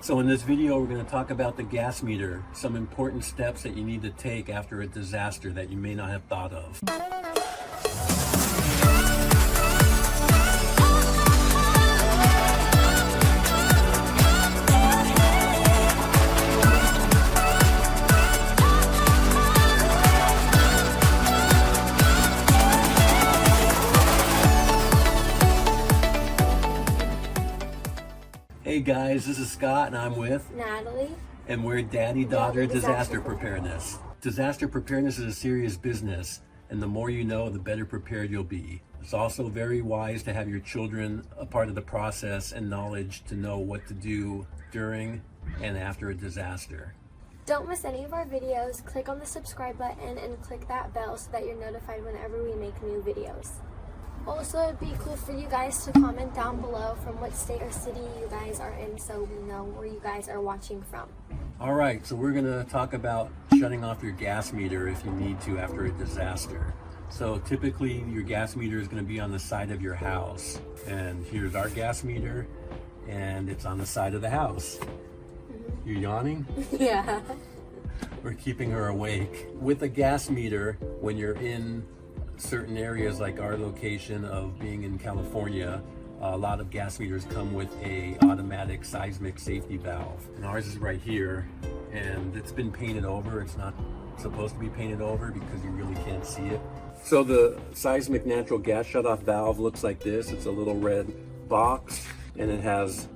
So in this video, we're going to talk about the gas meter, some important steps that you need to take after a disaster that you may not have thought of. Hey guys, this is Scott and I'm with Natalie. And we're Daddy-Daughter Disaster Preparedness. Disaster preparedness is a serious business, and the more you know, the better prepared you'll be. It's also very wise to have your children a part of the process and knowledge to know what to do during and after a disaster. Don't miss any of our videos. Click on the subscribe button and click that bell so that you're notified whenever we make new videos. Also, it'd be cool for you guys to comment down below from what state or city you guys are in so we know where you guys are watching from. All right, so we're going to talk about shutting off your gas meter if you need to after a disaster. So typically your gas meter is going to be on the side of your house. And here's our gas meter, and it's on the side of the house. You're yawning? Yeah. We're keeping her awake. With a gas meter, when you're in certain areas like our location of being in California, a lot of gas meters come with a automatic seismic safety valve. And ours is right here, and it's been painted over. It's not supposed to be painted over because you really can't see it. So the seismic natural gas shutoff valve looks like this. It's a little red box, and it has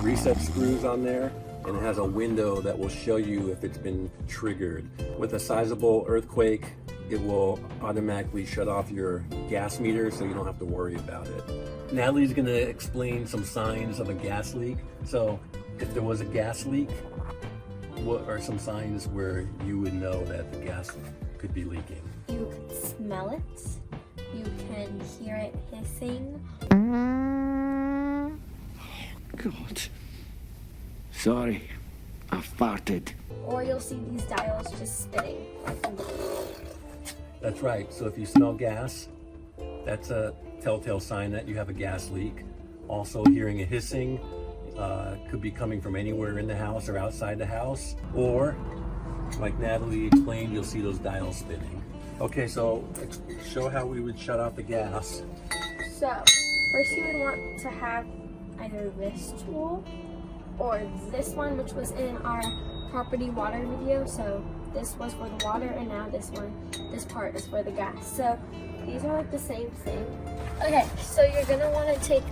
reset screws on there, and it has a window that will show you if it's been triggered. With a sizable earthquake, it will automatically shut off your gas meter so you don't have to worry about it. Natalie's gonna explain some signs of a gas leak. So if there was a gas leak, what are some signs where you would know that the gas could be leaking? You could smell it. You can hear it hissing. God. Sorry, I farted. Or you'll see these dials just spinning. That's right. So if you smell gas, that's a telltale sign that you have a gas leak. Also, hearing a hissing could be coming from anywhere in the house or outside the house. Or, like Natalie explained, you'll see those dials spinning. Okay, so show how we would shut off the gas. So, first you would want to have either this tool or this one, which was in our property water video. So this was for the water, and now this part is for the gas. So these are like the same thing. Okay, so you're gonna want to take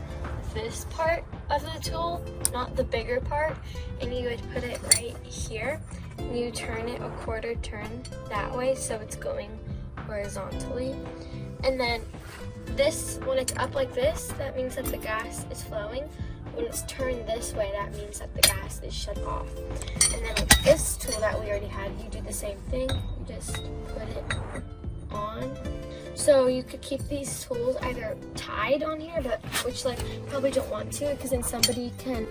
this part of the tool, not the bigger part, and you would put it right here. And you turn it a quarter turn that way so it's going horizontally. And then this, when it's up like this, that means that the gas is flowing. When it's turned this way, that means that the gas is shut off. And then with this tool that we already had, you do the same thing. You just put it on. So you could keep these tools either tied on here, but which like probably don't want to, because then somebody can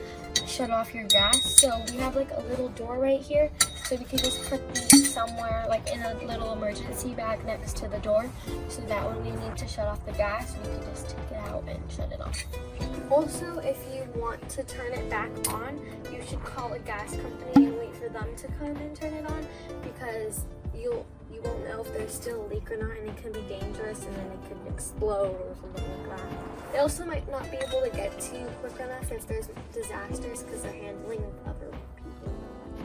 shut off your gas. So we have like a little door right here, so we could just put these somewhere like in a little emergency bag next to the door, so that when we need to shut off the gas, we could just take it out and shut it off. Also, if you want to turn it back on, you should call a gas company and wait for them to come and turn it on, because you won't know if there's still a leak or not, and it can be dangerous, and then it could explode or something like that. They also might not be able to get to you quick enough if there's disasters, because they're handling with other people.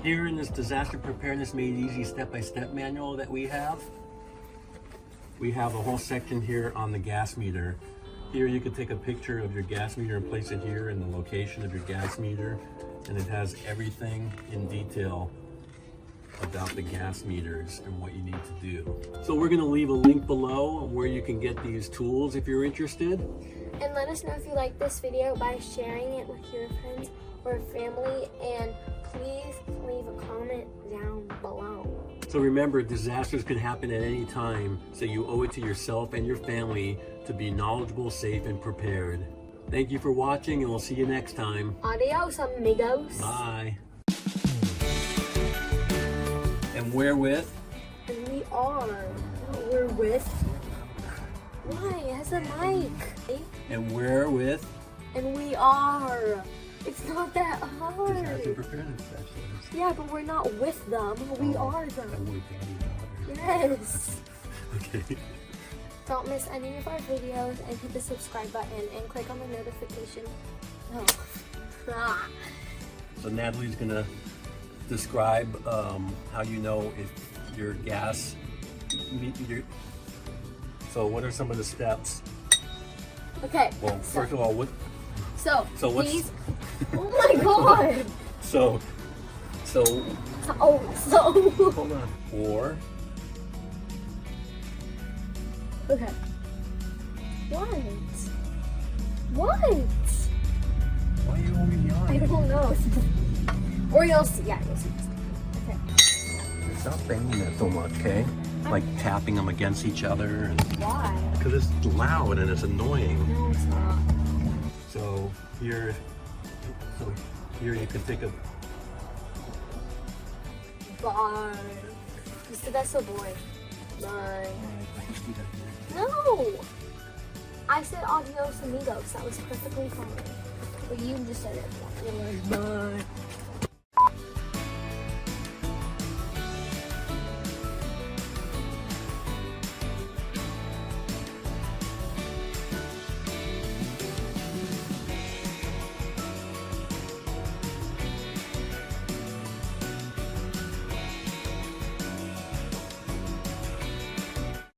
Here in this Disaster Preparedness Made Easy step-by-step manual that we have a whole section here on the gas meter. Here you can take a picture of your gas meter and place it here in the location of your gas meter, and it has everything in detail about the gas meters and what you need to do. So we're going to leave a link below where you can get these tools if you're interested. And let us know if you like this video by sharing it with your friends or family, and please leave a comment down below. So remember, disasters can happen at any time, so you owe it to yourself and your family to be knowledgeable, safe, and prepared. Thank you for watching, and we'll see you next time. Adios, amigos. Bye. And we're with? And we are. We're with. Why? It has a mic. And we're with? And we are. It's not that hard. parenting specialist. Yeah, but we're not with them. We are And them. we're daddy daughters. Yes. Okay. Don't miss any of our videos and hit the subscribe button and click on the notification. Oh. Ah. So Natalie's gonna describe how you know if your gas. So what are some of the steps? Okay. Well, first of all, what? So what's? these. Oh my god. So. Oh, so. Hold on. 4. Okay. What? What? Why are you always I yawning? don't know. Or you'll see. Yeah, you'll see. Okay. Stop banging that so much, okay? Like tapping them against each other. Why? Because it's loud and it's annoying. No, it's not. So here you can take a. Bye. You said that's a boy. Bye. No! I said adios amigos. That was perfectly fine. But you just said it. Bye.